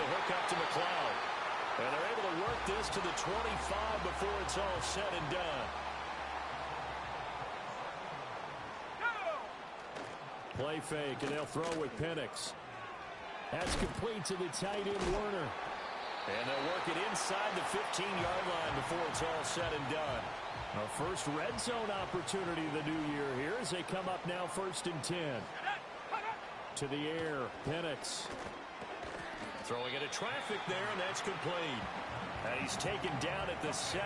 the hook up to McLeod. And they're able to work this to the 25 before it's all said and done. Play fake, and they'll throw with Penix. That's complete to the tight end, Werner. And they'll work it inside the 15-yard line before it's all said and done. A first red zone opportunity of the new year here as they come up now 1st and 10. To the air, Penix. Throwing into traffic there, and that's complete. And he's taken down at the 7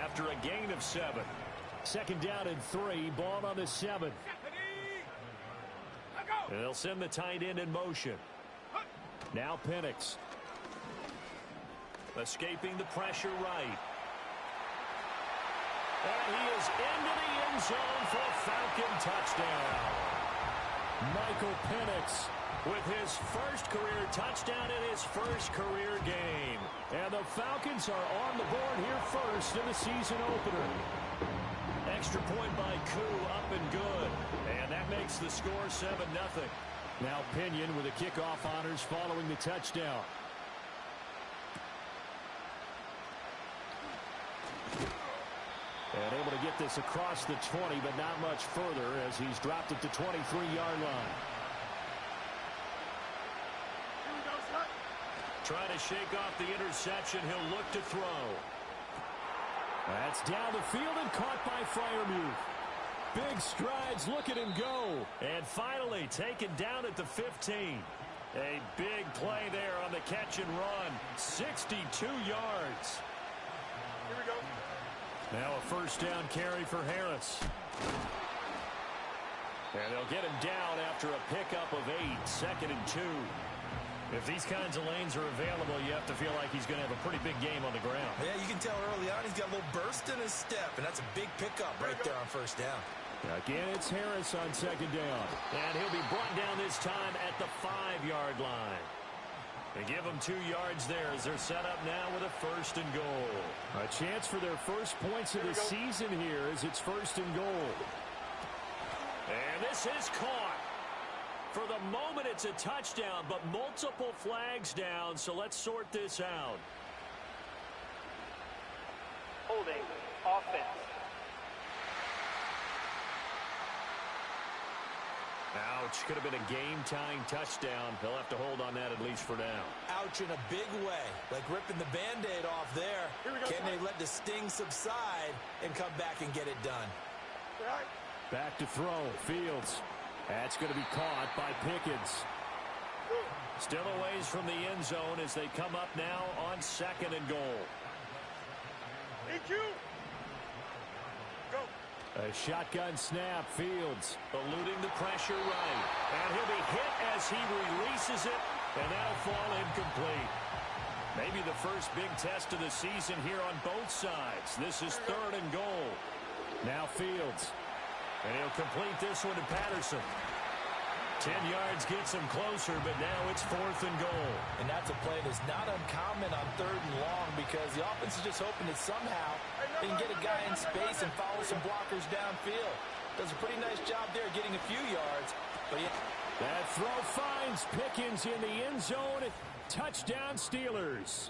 after a gain of 7. 2nd down and 3, ball on the 7. And they'll send the tight end in motion. Now Penix. Escaping the pressure right. And he is into the end zone for a Falcon touchdown. Michael Penix with his first career touchdown in his first career game. And the Falcons are on the board here first in the season opener. Extra point by Koo, up and good. And that makes the score 7-0. Now Pinion with the kickoff honors following the touchdown. And able to get this across the 20, but not much further as he's dropped it to 23-yard line. Trying to shake off the interception. He'll look to throw. That's down the field and caught by Freiermuth. Big strides, look at him go. And finally taken down at the 15. A big play there on the catch and run. 62 yards. Here we go. Now a first down carry for Harris. And they'll get him down after a pickup of 8, 2nd and 2. If these kinds of lanes are available, you have to feel like he's going to have a pretty big game on the ground. Yeah, you can tell early on he's got a little burst in his step, and that's a big pickup right there on first down. Again, it's Harris on 2nd down. And he'll be brought down this time at the 5-yard line. They give him 2 yards there as they're set up now with a 1st and goal. A chance for their first points of the season here as it's 1st and goal. And this is caught. For the moment, it's a touchdown, but multiple flags down, so let's sort this out. Holding, offense. Ouch, could have been a game-tying touchdown. They'll have to hold on that at least for now. Ouch in a big way, like ripping the Band-Aid off there. Can they let the sting subside and come back and get it done? Back to throw, Fields. That's going to be caught by Pickens. Still a ways from the end zone as they come up now on 2nd and goal. A shotgun snap, Fields eluding the pressure right. And he'll be hit as he releases it, and that'll fall incomplete. Maybe the first big test of the season here on both sides. This is 3rd and goal. Now Fields. And he'll complete this one to Patterson. 10 yards gets him closer, but now it's 4th and goal. And that's a play that's not uncommon on 3rd and long because the offense is just hoping that somehow they can get a guy in space and follow some blockers downfield. Does a pretty nice job there getting a few yards. But that throw finds Pickens in the end zone. Touchdown Steelers.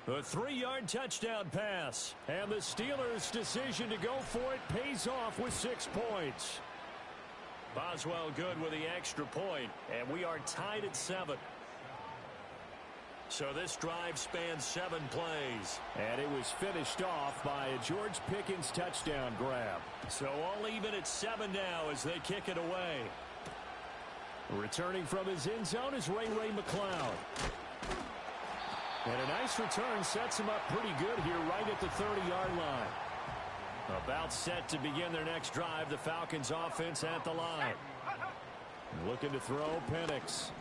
A 3-yard touchdown pass. And the Steelers' decision to go for it pays off with 6 points. Boswell good with the extra point, and we are tied at 7. So this drive spans 7 plays. And it was finished off by a George Pickens touchdown grab. So all even at 7 now as they kick it away. Returning from his end zone is Ray McLeod. And a nice return sets him up pretty good here right at the 30-yard line. About set to begin their next drive, the Falcons offense at the line. Looking to throw, Penix.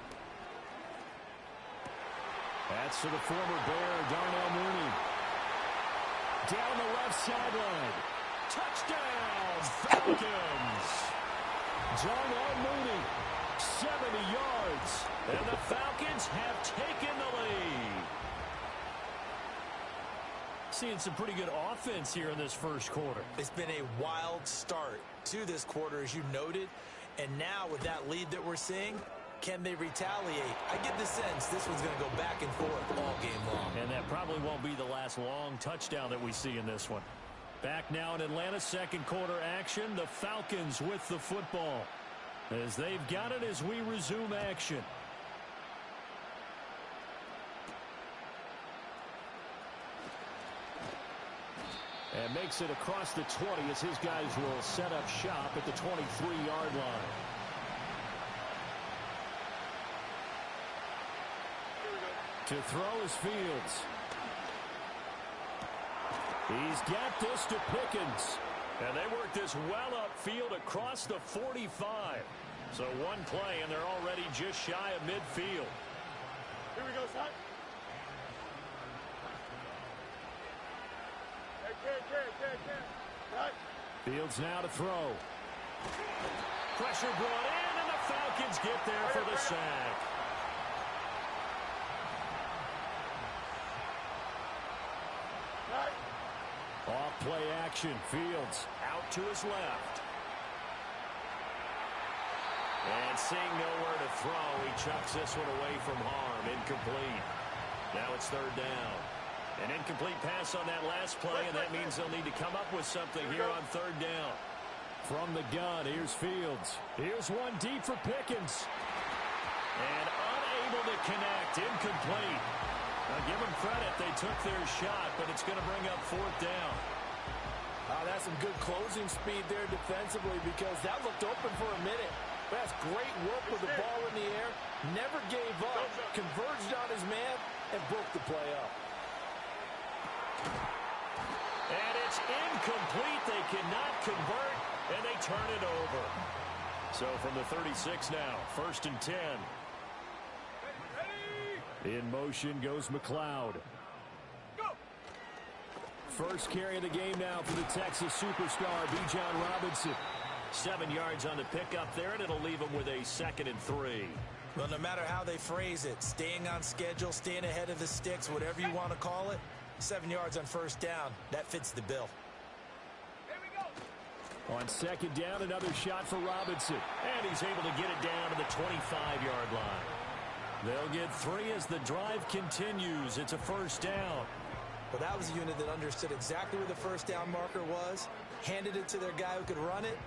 That's to the former Bear, Darnell Mooney. Down the left sideline. Touchdown, Falcons! Darnell Mooney, 70 yards. And the Falcons have taken the lead. Seeing some pretty good offense here in this first quarter. It's been a wild start to this quarter, as you noted. And now with that lead that we're seeing, Can they retaliate? I get the sense this one's going to go back and forth all game long. And that probably won't be the last long touchdown that we see in this one. Back now in Atlanta's second quarter action. The Falcons with the football as they've got it as we resume action. And makes it across the 20 as his guys will set up shop at the 23-yard line. To throw is Fields. He's got this to Pickens. And they work this well upfield across the 45. So one play, and they're already just shy of midfield. Here we go, son. Right. Fields now to throw. Pressure brought in, and the Falcons get there for the sack. Right. Off play action. Fields out to his left. And seeing nowhere to throw, he chucks this one away from harm. Incomplete. Now it's third down. An incomplete pass on that last play, and that means they'll need to come up with something here on third down. From the gun, here's Fields. Here's one deep for Pickens. And unable to connect. Incomplete. Now give them credit. They took their shot, but it's going to bring up fourth down. That's some good closing speed there defensively because that looked open for a minute. That's great work with the ball in the air. Never gave up. Converged on his man and broke the play up. And it's incomplete. They cannot convert, and they turn it over. So from the 36 now, 1st and 10. In motion goes McLeod. First carry of the game now for the Texas superstar, Bijan Robinson. 7 yards on the pickup there, and it'll leave him with a 2nd and 3. Well, no matter how they phrase it, staying on schedule, staying ahead of the sticks, whatever you want to call it, 7 yards on first down, that fits the bill. Here we go. On 2nd down, another shot for Robinson. And he's able to get it down to the 25-yard line. They'll get 3 as the drive continues. It's a first down. Well, that was a unit that understood exactly where the first down marker was, handed it to their guy who could run it,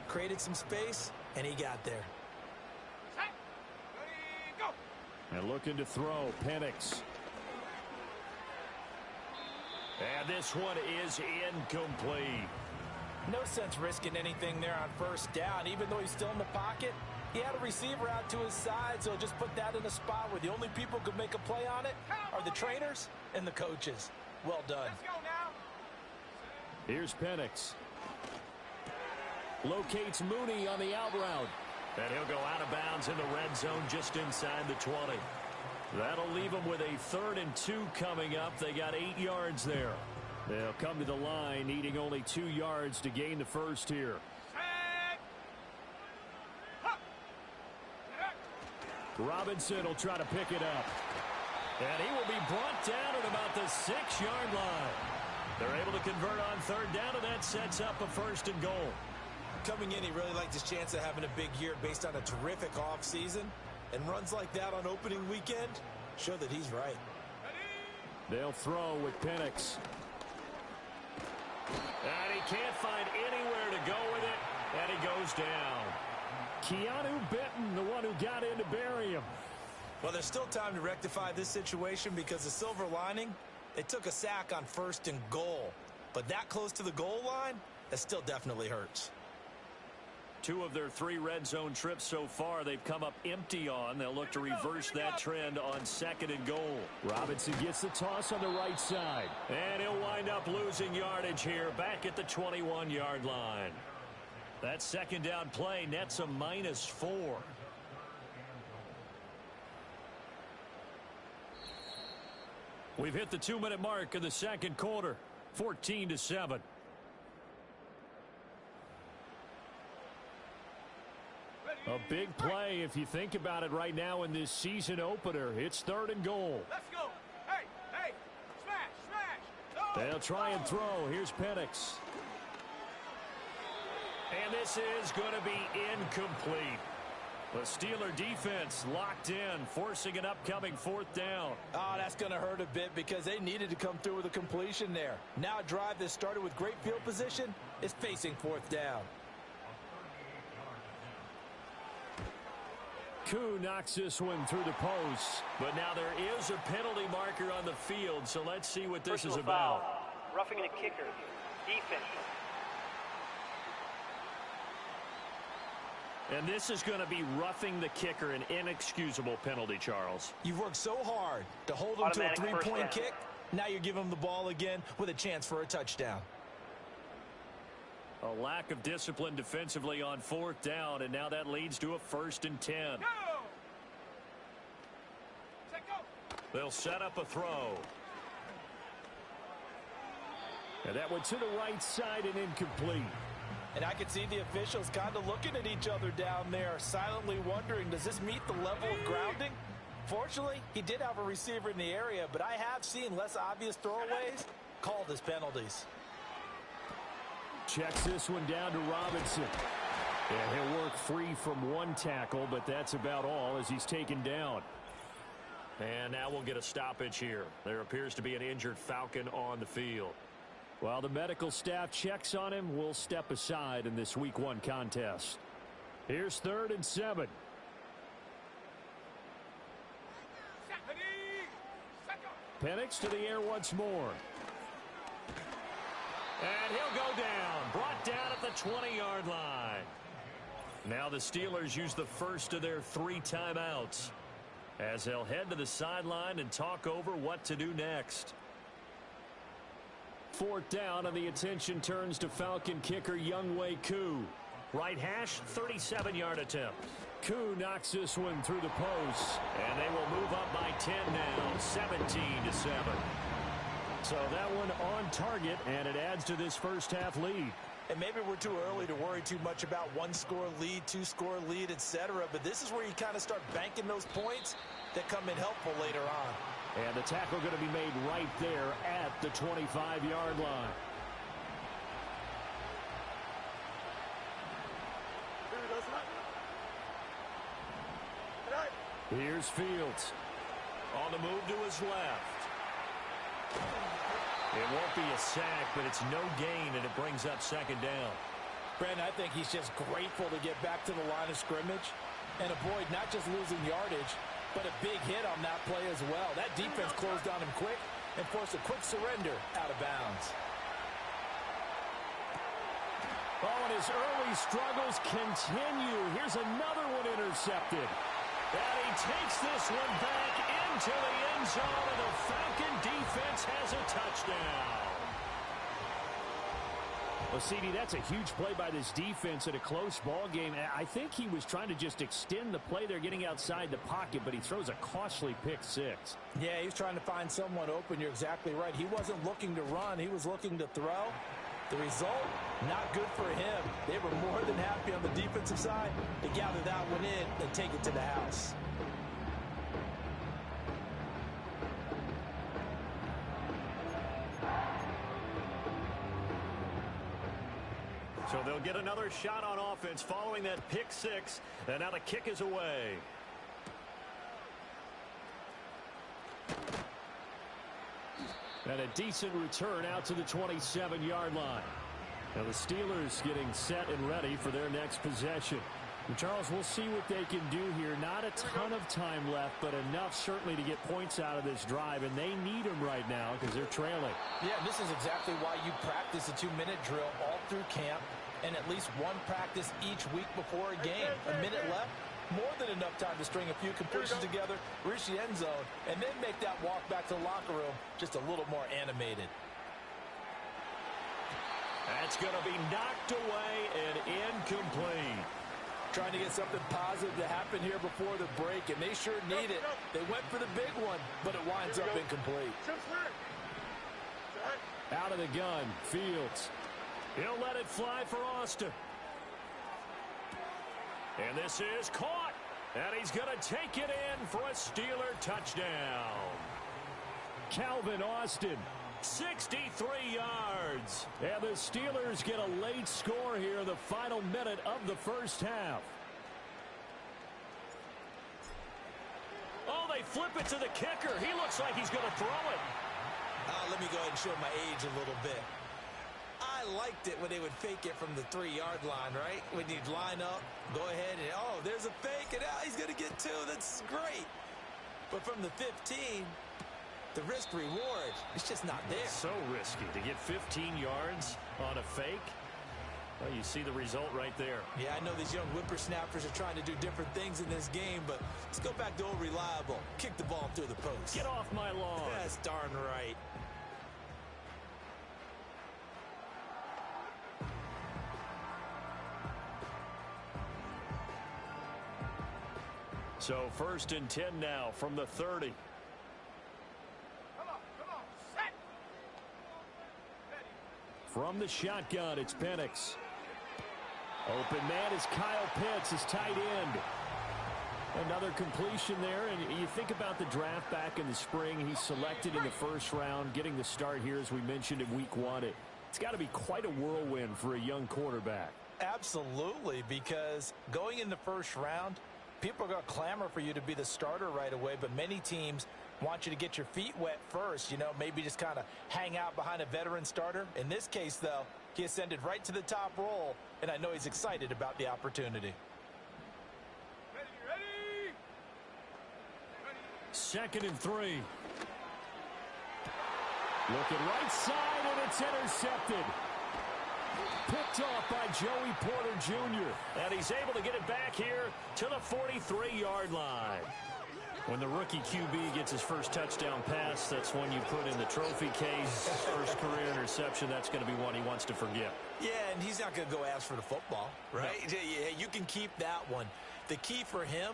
created some space, and he got there. Set. Ready, go. And looking to throw, Penix. And this one is incomplete. No sense risking anything there on first down. Even though he's still in the pocket, he had a receiver out to his side, so just put that in a spot where the only people who could make a play on it are the trainers and the coaches. Well done. Let's go now. Here's Penix. Locates Mooney on the out route. And he'll go out of bounds in the red zone just inside the 20. That'll leave them with a 3rd and 2 coming up. They got 8 yards there. They'll come to the line needing only 2 yards to gain the first here. Robinson will try to pick it up. And he will be brought down at about the 6-yard line. They're able to convert on third down, and that sets up a 1st and goal. Coming in, he really liked his chance of having a big year based on a terrific offseason. And runs like that on opening weekend show that he's right. They'll throw with Penix. And he can't find anywhere to go with it, and he goes down. Keanu Benton, the one who got in to bury him. Well, there's still time to rectify this situation because the silver lining, they took a sack on 1st and goal. But that close to the goal line, that still definitely hurts. 2 of their 3 red zone trips so far they've come up empty on. They'll look to reverse that trend on 2nd and goal. Robinson gets the toss on the right side. And he'll wind up losing yardage here back at the 21-yard line. That 2nd down play nets a -4. We've hit the 2-minute mark of the 2nd quarter. 14-7. A big play if you think about it right now in this season opener. It's 3rd and goal. Let's go. Hey, hey. Smash. They'll try and throw. Here's Penix. And this is going to be incomplete. The Steeler defense locked in, forcing an upcoming fourth down. Oh, that's going to hurt a bit because they needed to come through with a completion there. Now a drive that started with great field position is facing fourth down. Koo knocks this one through the post. But now there is a penalty marker on the field, so let's see what this is about. Foul. Roughing the kicker. Defense. And this is going to be roughing the kicker, an inexcusable penalty, Charles. You've worked so hard to hold them to a three-point kick. Now you're giving them the ball again with a chance for a touchdown. A lack of discipline defensively on fourth down, and now that leads to a 1st and 10. Go! Set, go! They'll set up a throw. And that went to the right side and incomplete. And I can see the officials kind of looking at each other down there, silently wondering, does this meet the level of grounding? Fortunately, he did have a receiver in the area, but I have seen less obvious throwaways called as penalties. Checks this one down to Robinson. And he'll work free from one tackle, but that's about all as he's taken down. And now we'll get a stoppage here. There appears to be an injured Falcon on the field. While the medical staff checks on him, we'll step aside in this Week 1 contest. Here's 3rd and 7. Penix to the air once more. And he'll go down. Brought down at the 20-yard line. Now the Steelers use the first of their 3 timeouts as they'll head to the sideline and talk over what to do next. 4th down, and the attention turns to Falcon kicker Younghoe Koo. Right hash, 37-yard attempt. Koo knocks this one through the post, and they will move up by 10 now, 17-7. So that one on target, and it adds to this first half lead. And maybe we're too early to worry too much about 1-score lead, 2-score lead, etc. But this is where you kind of start banking those points that come in helpful later on. And the tackle going to be made right there at the 25-yard line. Here's Fields. On the move to his left. It won't be a sack, but it's no gain, and it brings up 2nd down. Brandon, I think he's just grateful to get back to the line of scrimmage and avoid not just losing yardage, but a big hit on that play as well. That defense closed on him quick and forced a quick surrender out of bounds. Oh, and his early struggles continue. Here's another one intercepted. And he takes this one back into the end zone, and the Falcon defense has a touchdown. Well, CD, that's a huge play by this defense in a close ball game. I think he was trying to just extend the play there, getting outside the pocket, but he throws a costly pick 6. Yeah, he's trying to find someone open. You're exactly right. He wasn't looking to run. He was looking to throw. The result, not good for him. They were more than happy on the defensive side to gather that one in and take it to the house. So they'll get another shot on offense following that pick 6, and now the kick is away. And a decent return out to the 27-yard line. Now the Steelers getting set and ready for their next possession. And Charles, we'll see what they can do here. Not a ton of time left, but enough certainly to get points out of this drive, and they need them right now because they're trailing. Yeah, this is exactly why you practice a 2-minute drill all through camp and at least one practice each week before a game. A minute left, more than enough time to string a few completions together, reach the end zone, and then make that walk back to the locker room just a little more animated. That's going to be knocked away and incomplete. Trying to get something positive to happen here before the break, and they sure need it. They went for the big one, but it winds up incomplete. Out of the gun, Fields. He'll let it fly for Austin. And this is caught. And he's going to take it in for a Steeler touchdown. Calvin Austin, 63 yards. And the Steelers get a late score here in the final minute of the first half. flip it to the kicker. He looks like he's going to throw it. Let me go ahead and show my age a little bit. I liked it when they would fake it from the 3-yard line, right? When you'd line up, go ahead and, oh, there's a fake, and he's going to get 2. That's great. But from the 15, the risk-reward, it's just not there. It's so risky to get 15 yards on a fake. Well, you see the result right there. Yeah, I know these young whippersnappers are trying to do different things in this game, but let's go back to old reliable. Kick the ball through the post. Get off my lawn. That's darn right. So 1st and 10 now from the 30. Come on, set. From the shotgun, it's Penix. Open man is Kyle Pitts, his tight end. Another completion there, and you think about the draft back in the spring. He's selected in the 1st round, getting the start here, as we mentioned, in week 1. It's got to be quite a whirlwind for a young quarterback. Absolutely, because going in the 1st round, people are going to clamor for you to be the starter right away, but many teams want you to get your feet wet first, maybe just kind of hang out behind a veteran starter. In this case, though, he ascended right to the top role, and I know he's excited about the opportunity. Ready. 2nd and 3. Looking right side, and it's intercepted. Picked off by Joey Porter Jr. And he's able to get it back here to the 43-yard line. When the rookie QB gets his first touchdown pass, that's when you put in the trophy case. First career interception, that's going to be one he wants to forget. Yeah, and he's not going to go ask for the football, right? No. Yeah, you can keep that one. The key for him,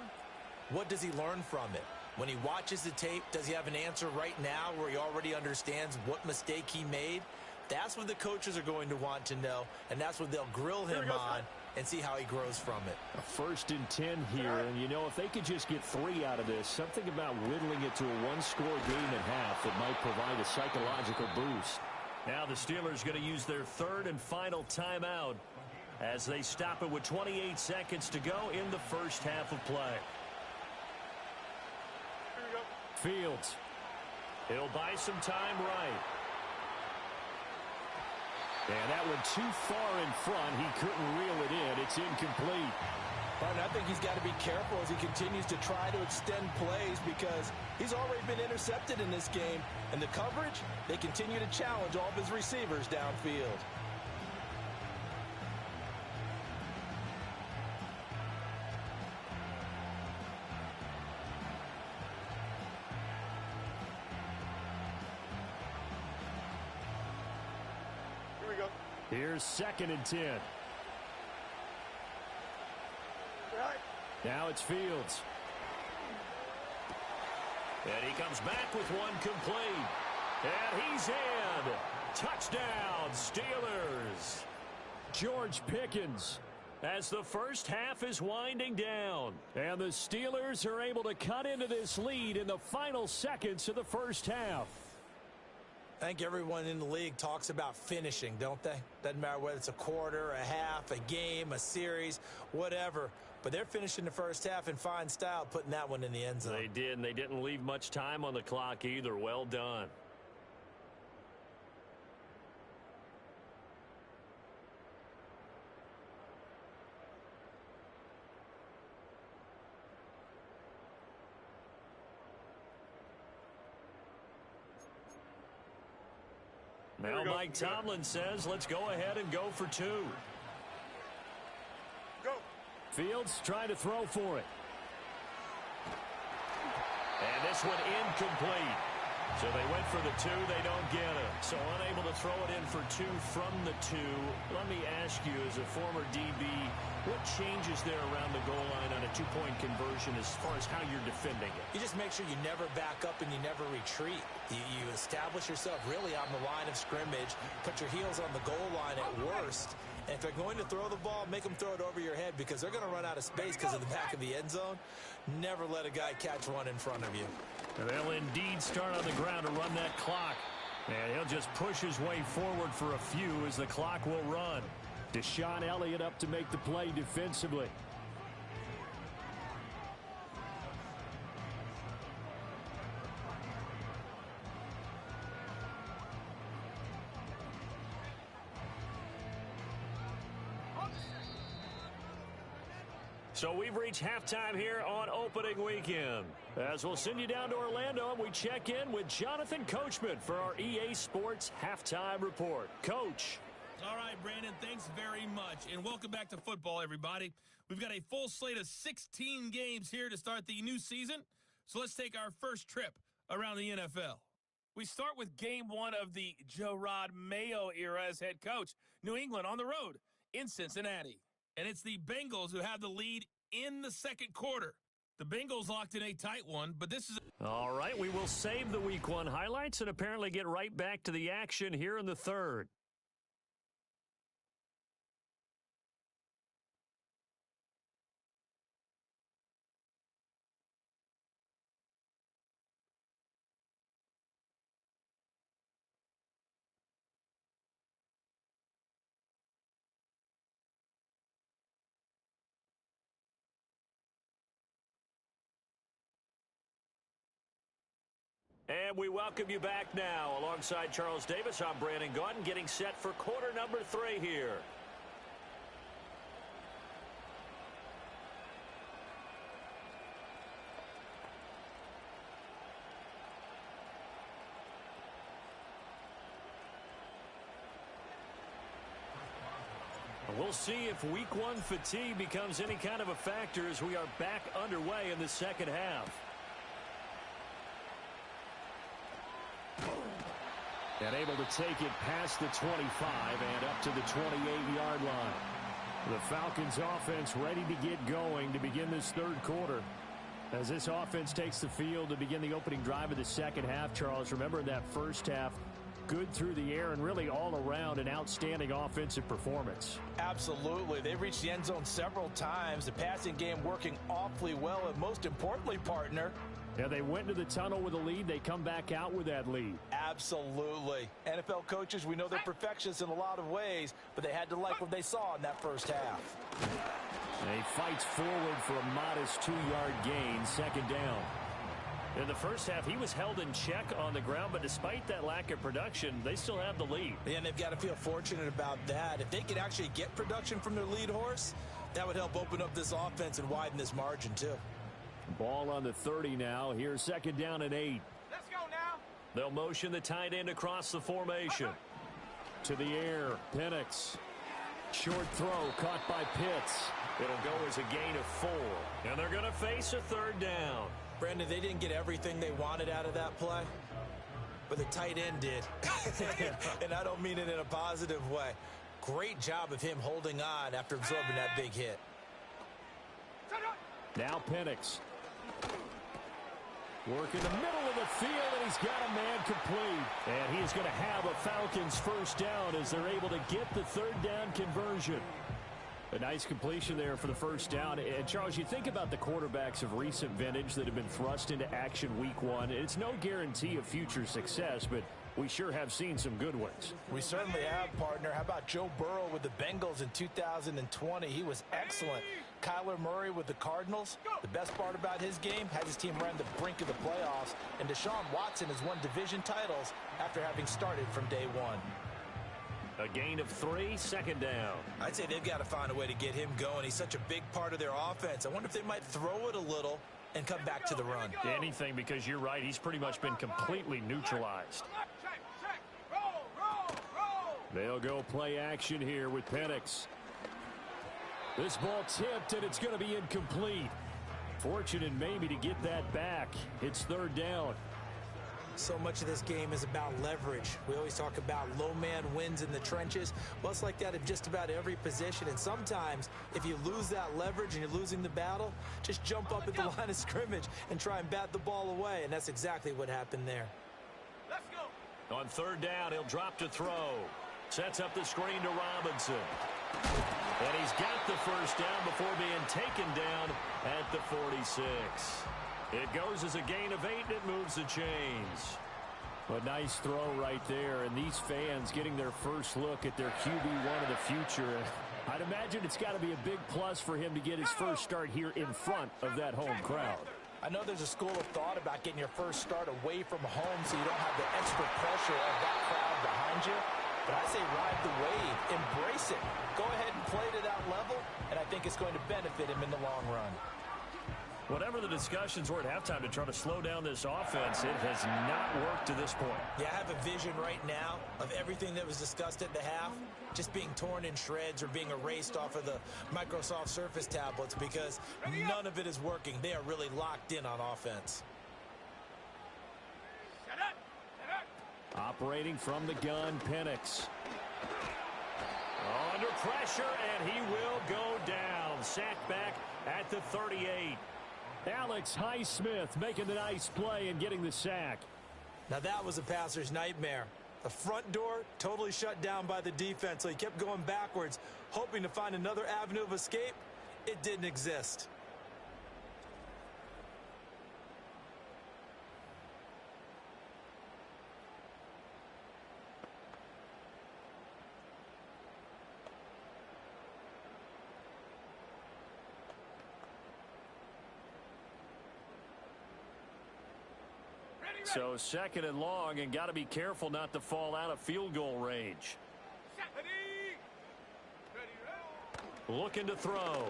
what does he learn from it? When he watches the tape, does he have an answer right now where he already understands what mistake he made? That's what the coaches are going to want to know, and that's what they'll grill him on and see how he grows from it. A 1st and 10 here, and if they could just get 3 out of this, something about whittling it to a 1-score game at half that might provide a psychological boost. Now the Steelers going to use their 3rd and final timeout as they stop it with 28 seconds to go in the 1st half of play. Fields. He'll buy some time right. And that went too far in front. He couldn't reel it in. It's incomplete. And I think he's got to be careful as he continues to try to extend plays because he's already been intercepted in this game. And the coverage, they continue to challenge all of his receivers downfield. Here's 2nd and 10. Right. Now it's Fields. And he comes back with one complete. And he's in. Touchdown, Steelers. George Pickens as the 1st half is winding down. And the Steelers are able to cut into this lead in the final seconds of the 1st half. I think everyone in the league talks about finishing, don't they? Doesn't matter whether it's a quarter, a half, a game, a series, whatever. But they're finishing the 1st half in fine style, putting that one in the end zone. They did, and they didn't leave much time on the clock either. Well done. Now Mike Tomlin says, let's go ahead and go for 2. Go. Fields trying to throw for it. And this one incomplete. So they went for the 2. They don't get it. So unable to throw it in for 2 from the 2. Let me ask you, as a former DB, what changes there around the goal line on a 2-point conversion as far as how you're defending it? You just make sure you never back up and you never retreat. You establish yourself really on the line of scrimmage, put your heels on the goal line at worst. And if they're going to throw the ball, make them throw it over your head because they're going to run out of space because of the back of the end zone. Never let a guy catch one in front of you. And they'll indeed start on the ground to run that clock. And he'll just push his way forward for a few as the clock will run. Deshaun Elliott up to make the play defensively. So we've reached halftime here on opening weekend. As we'll send you down to Orlando, and we check in with Jonathan Coachman for our EA Sports Halftime Report. Coach. All right, Brandon, thanks very much. And welcome back to football, everybody. We've got a full slate of 16 games here to start the new season. So let's take our first trip around the NFL. We start with game one of the Joe Rod Mayo era as head coach. New England on the road in Cincinnati. And it's the Bengals who have the lead in the second quarter. The Bengals locked in a tight one, but this is... All right, we will save the week one highlights and apparently get right back to the action here in the third. And we welcome you back now. Alongside Charles Davis, I'm Brandon Gaudin, getting set for quarter number 3 here. We'll see if week one fatigue becomes any kind of a factor as we are back underway in the second half. And able to take it past the 25 and up to the 28-yard line. The Falcons offense ready to get going to begin this third quarter. As this offense takes the field to begin the opening drive of the second half, Charles, remember in that first half, good through the air and really all around an outstanding offensive performance. Absolutely. They reached the end zone several times. The passing game working awfully well, and most importantly, partner, yeah, they went to the tunnel with a lead. They come back out with that lead. Absolutely. NFL coaches, we know they're perfectionists in a lot of ways, but they had to like what they saw in that first half. And he fights forward for a modest 2-yard gain, second down. In the first half, he was held in check on the ground, but despite that lack of production, they still have the lead. And they've got to feel fortunate about that. If they could actually get production from their lead horse, that would help open up this offense and widen this margin, too. Ball on the 30 now. Here's second down and 8. Let's go now. They'll motion the tight end across the formation. To the air, Penix. Short throw caught by Pitts. It'll go as a gain of 4. And they're going to face a third down. Brandon, they didn't get everything they wanted out of that play, but the tight end did. And I don't mean it in a positive way. Great job of him holding on after absorbing that big hit. Now Penix. Work in the middle of the field, and he's got a man complete. And he's going to have a Falcons first down as they're able to get the third down conversion. A nice completion there for the first down. And, Charles, you think about the quarterbacks of recent vintage that have been thrust into action week one. It's no guarantee of future success, but we sure have seen some good ones. We certainly have, partner. How about Joe Burrow with the Bengals in 2020? He was excellent. Kyler Murray with the Cardinals. The best part about his game, had his team right on the brink of the playoffs. And Deshaun Watson has won division titles after having started from day one. A gain of 3, second down. I'd say they've got to find a way to get him going. He's such a big part of their offense. I wonder if they might throw it a little and come back to the run. Anything, because you're right. He's pretty much been completely neutralized. They'll go play action here with Penix. This ball tipped, and it's going to be incomplete. Fortunate maybe to get that back. It's third down. So much of this game is about leverage. We always talk about low man wins in the trenches. Well, it's like that in just about every position. And sometimes, if you lose that leverage and you're losing the battle, just jump up at the line of scrimmage and try and bat the ball away. And that's exactly what happened there. Let's go. On third down, he'll drop to throw. Sets up the screen to Robinson. And he's got the first down before being taken down at the 46. It goes as a gain of 8, and it moves the chains. A nice throw right there, and these fans getting their first look at their QB1 of the future. I'd imagine it's got to be a big plus for him to get his first start here in front of that home crowd. I know there's a school of thought about getting your first start away from home so you don't have the extra pressure of that crowd behind you. But I say ride the wave, embrace it. Go ahead and play to that level, and I think it's going to benefit him in the long run. Whatever the discussions were at halftime to try to slow down this offense, it has not worked to this point. Yeah, I have a vision right now of everything that was discussed at the half just being torn in shreds or being erased off of the Microsoft Surface tablets because none of it is working. They are really locked in on offense. Operating from the gun, Penix. Under pressure, and he will go down. Sacked back at the 38. Alex Highsmith making the nice play and getting the sack. Now that was a passer's nightmare. The front door totally shut down by the defense, so he kept going backwards, hoping to find another avenue of escape. It didn't exist. So second and long, and got to be careful not to fall out of field goal range. Looking to throw.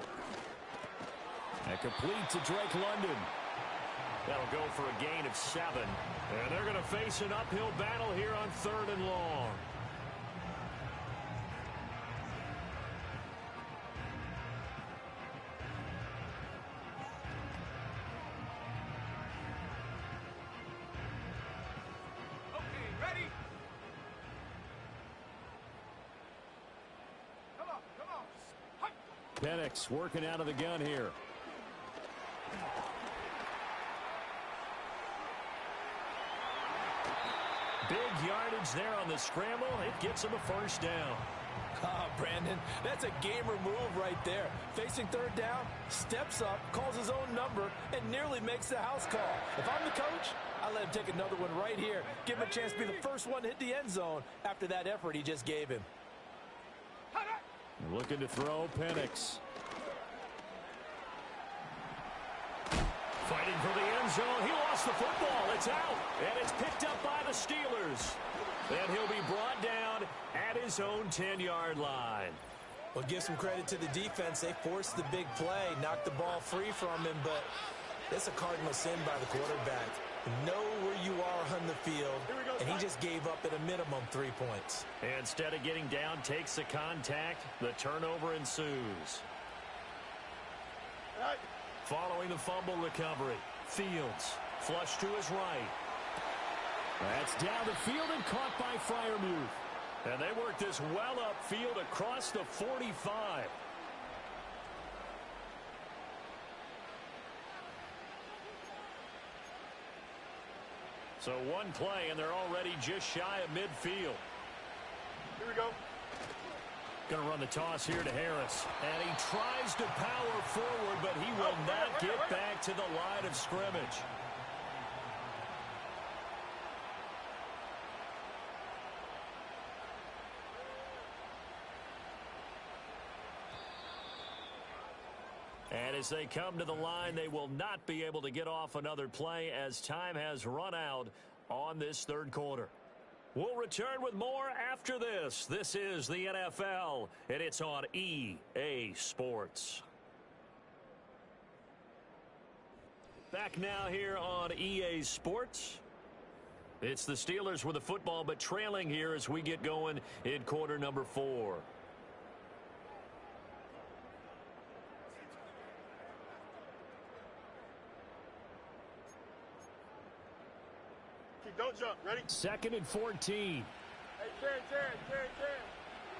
And complete to Drake London. That'll go for a gain of 7. And they're going to face an uphill battle here on third and long. Penix working out of the gun here. Big yardage there on the scramble. It gets him a first down. Ah, Brandon, that's a gamer move right there. Facing third down, steps up, calls his own number, and nearly makes the house call. If I'm the coach, I let him take another one right here. Give him a chance to be the first one to hit the end zone after that effort he just gave him. Looking to throw, Penix. Fighting for the end zone. He lost the football. It's out. And it's picked up by the Steelers. And he'll be brought down at his own 10-yard line. Well, give some credit to the defense. They forced the big play, knocked the ball free from him, but it's a cardinal sin by the quarterback. Know where you are on the field, and he just gave up at a minimum 3 points. Instead of getting down, takes the contact. The turnover ensues. Following the fumble recovery, Fields flush to his right. That's down the field and caught by Freiermuth. And they work this well upfield across the 45. So one play, and they're already just shy of midfield. Here we go. Going to run the toss here to Harris. And he tries to power forward, but he will not get back to the line of scrimmage. And as they come to the line, they will not be able to get off another play as time has run out on this third quarter. We'll return with more after this. This is the NFL, and it's on EA Sports. Back now here on EA Sports. It's the Steelers with the football, but trailing here as we get going in quarter number 4. Don't jump. Ready? Second and 14. Hey, turn.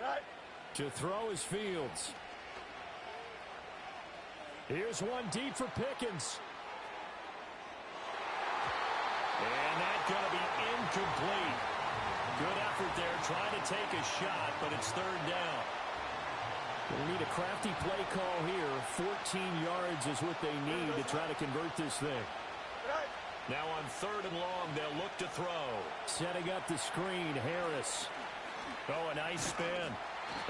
Right. To throw is Fields. Here's one deep for Pickens. And that's going to be incomplete. Good effort there, trying to take a shot, but it's third down. They need a crafty play call here. 14 yards is what they need to try to convert this thing. Now on third and long, they'll look to throw. Setting up the screen, Harris. Oh, a nice spin.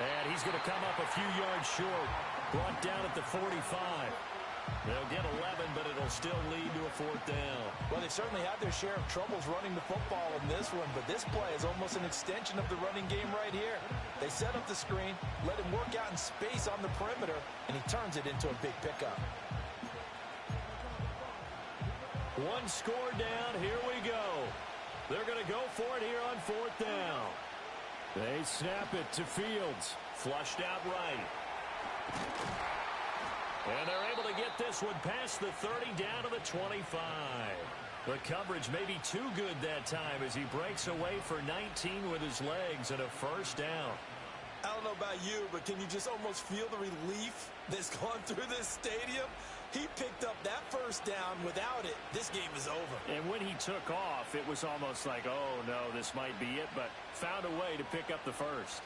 And he's going to come up a few yards short. Brought down at the 45. They'll get 11, but it'll still lead to a 4th down. Well, they certainly had their share of troubles running the football in this one, but this play is almost an extension of the running game right here. They set up the screen, let him work out in space on the perimeter, and he turns it into a big pickup. One score down. Here we go. They're going to go for it here on 4th down. They snap it to Fields. Flushed out right. And they're able to get this one past the 30 down to the 25. The coverage may be too good that time as he breaks away for 19 with his legs and a 1st down. I don't know about you, but can you just almost feel the relief that's gone through this stadium? He picked up that 1st down. Without it, this game is over. And when he took off, it was almost like, oh, no, this might be it, but found a way to pick up the 1st.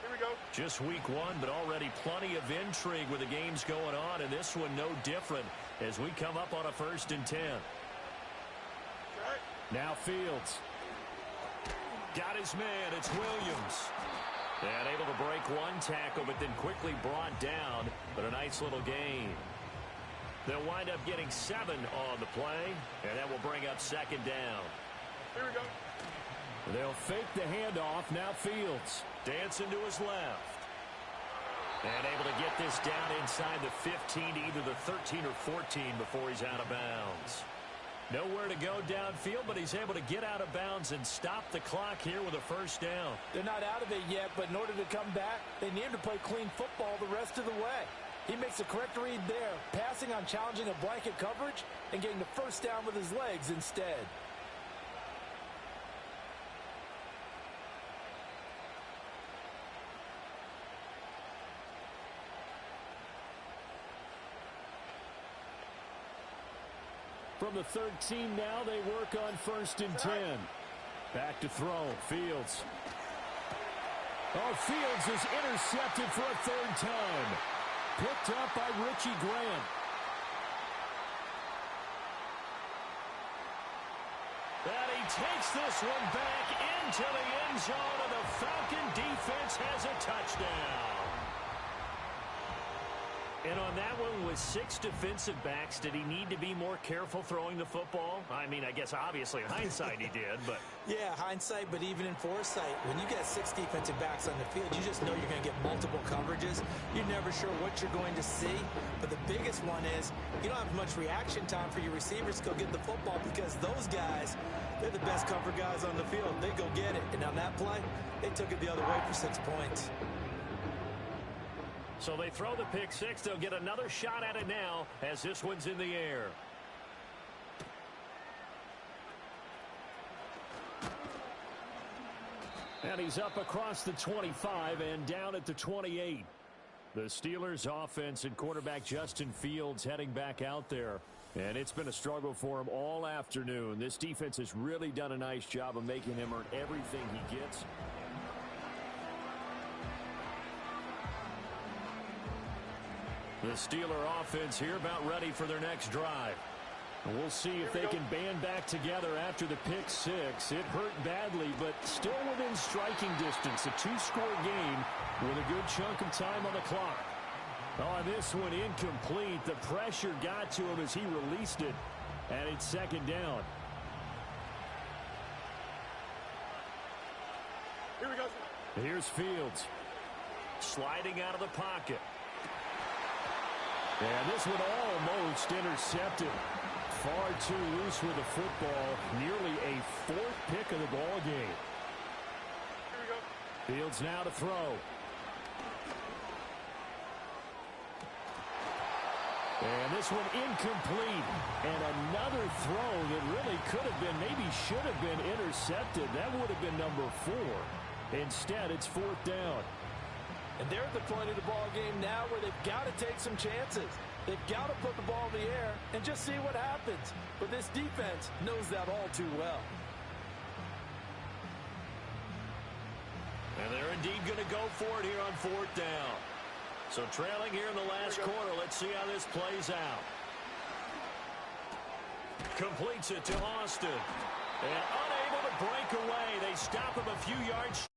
Here we go. Just week 1, but already plenty of intrigue with the games going on, and this one no different as we come up on a 1st and 10. Okay. Now Fields. Got his man. It's Williams. And able to break one tackle, but then quickly brought down. But a nice little gain. They'll wind up getting 7 on the play, and that will bring up 2nd down. Here we go. They'll fake the handoff. Now Fields. Dancing to his left. And able to get this down inside the 15 to either the 13 or 14 before he's out of bounds. Nowhere to go downfield, but he's able to get out of bounds and stop the clock here with a 1st down. They're not out of it yet, but in order to come back, they need to play clean football the rest of the way. He makes a correct read there, passing on challenging a blanket coverage and getting the 1st down with his legs instead. From the 13 now, they work on 1st and 10. Back to throw. Fields. Oh, Fields is intercepted for a 3rd time. Picked up by Richie Grant. And he takes this one back into the end zone, and the Falcon defense has a touchdown. And on that one, with 6 defensive backs, did he need to be more careful throwing the football? I mean, I guess obviously in hindsight he did, but... Yeah, hindsight, but even in foresight, when you get 6 defensive backs on the field, you just know you're going to get multiple coverages. You're never sure what you're going to see. But the biggest one is you don't have much reaction time for your receivers to go get the football because those guys, they're the best cover guys on the field. They go get it. And on that play, they took it the other way for 6 points. So they throw the pick 6. They'll get another shot at it now as this one's in the air. And he's up across the 25 and down at the 28. The Steelers offense and quarterback Justin Fields heading back out there. And it's been a struggle for him all afternoon. This defense has really done a nice job of making him earn everything he gets. The Steeler offense here about ready for their next drive. And we'll see if they can band back together after the pick 6. It hurt badly, but still within striking distance. A 2-score game with a good chunk of time on the clock. Oh, this one incomplete. The pressure got to him as he released it, and it's 2nd down. Here we go. Here's Fields. Sliding out of the pocket. And this one almost intercepted. Far too loose with the football. Nearly a 4th pick of the ball game. Here we go. Fields now to throw. And this one incomplete. And another throw that really could have been, maybe should have been intercepted. That would have been number 4. Instead, it's 4th down. And they're at the point of the ball game now where they've got to take some chances. They've got to put the ball in the air and just see what happens. But this defense knows that all too well. And they're indeed going to go for it here on 4th down. So trailing here in the last quarter. Let's see how this plays out. Completes it to Austin. And unable to break away. They stop him a few yards.